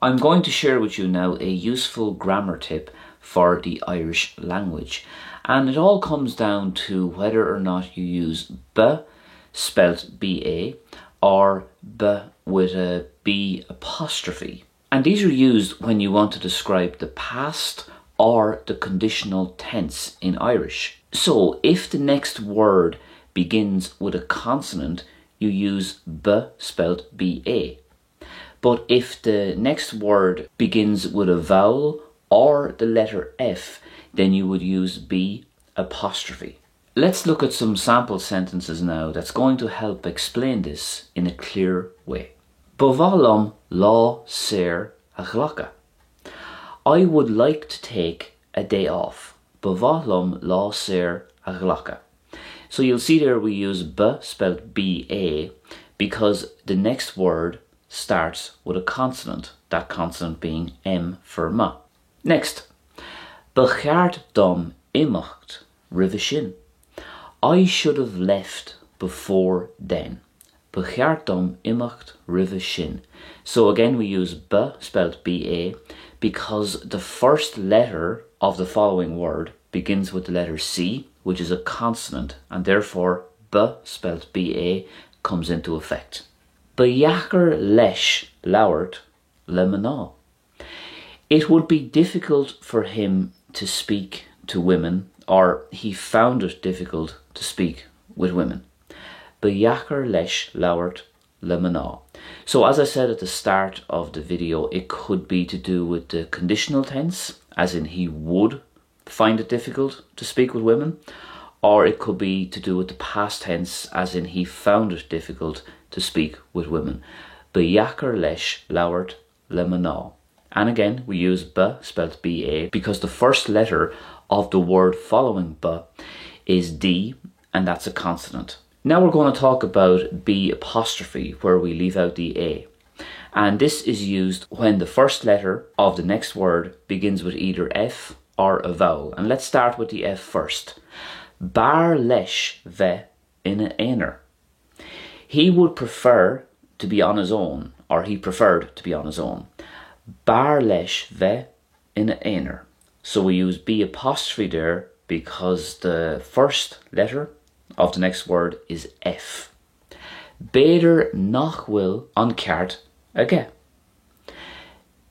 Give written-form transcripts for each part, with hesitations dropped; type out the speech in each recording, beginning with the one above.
I'm going to share with you now a useful grammar tip for the Irish language. And it all comes down to whether or not you use b, spelt B-A, or b with a B apostrophe. And these are used when you want to describe the past or the conditional tense in Irish. So if the next word begins with a consonant, you use b, spelt B-A. But if the next word begins with a vowel or the letter F, then you would use B apostrophe. Let's look at some sample sentences now that's going to help explain this in a clear way. B'bhalom lá saor a ghlacha. I would like to take a day off. B'bhalom lá saor a ghlacha. So you'll see there we use b, spelled B-A, because the next word starts with a consonant, that consonant being M for ma. Next, Becheart dom imacht rive sin. I should have left before then. Becheart dom imacht rive sin. So again we use b, spelled B-A, because the first letter of the following word begins with the letter C, which is a consonant, and therefore b, spelled B-A, comes into effect. Beachar leis labhairt le mná. It would be difficult for him to speak to women, or he found it difficult to speak with women. Beachar leis labhairt le mná. So as I said at the start of the video, it could be to do with the conditional tense, as in he would find it difficult to speak with women, or it could be to do with the past tense, as in he found it difficult to speak with women. Beachar leis labhairt le mná. And again, we use b, spelled B-A, because the first letter of the word following b is D, and that's a consonant. Now we're going to talk about B apostrophe, where we leave out the A. And this is used when the first letter of the next word begins with either F or a vowel. And let's start with the F first. Bar leis bheith ina éinear. He would prefer to be on his own, or he preferred to be on his own. Bar leis bheith ina éinear. So we use B apostrophe there because the first letter of the next word is F. Beidir nach bhfuil an ceart aige.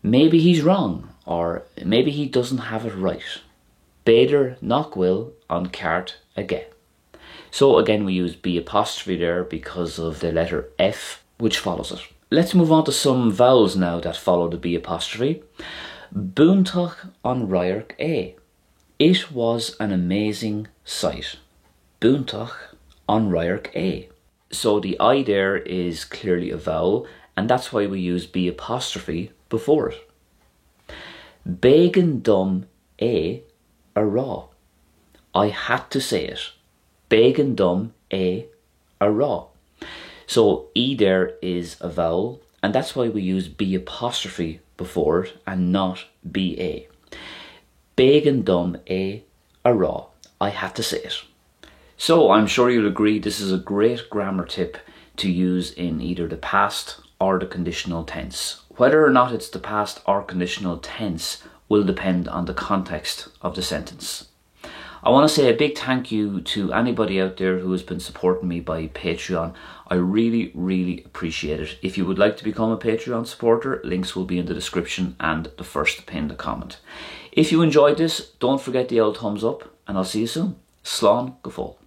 Maybe he's wrong, or maybe he doesn't have it right. Beidir nach bhfuil an ceart aige. So again we use B apostrophe there because of the letter F which follows it. Let's move on to some vowels now that follow the B apostrophe. Búntach an Rairc é. It was an amazing sight. Búntach an Rairc é. So the I there is clearly a vowel, and that's why we use B apostrophe before it. Bégan dom é a rá. I had to say it. Bégan dom é a rá. So E there is a vowel, and that's why we use B apostrophe before it and not B-A. Bégan dom é a rá. I had to say it. So I'm sure you'll agree this is a great grammar tip to use in either the past or the conditional tense. Whether or not it's the past or conditional tense will depend on the context of the sentence. I want to say a big thank you to anybody out there who has been supporting me by Patreon. I really, really appreciate it. If you would like to become a Patreon supporter, links will be in the description and the first pinned comment. If you enjoyed this, don't forget the old thumbs up, and I'll see you soon. Slán go fóill.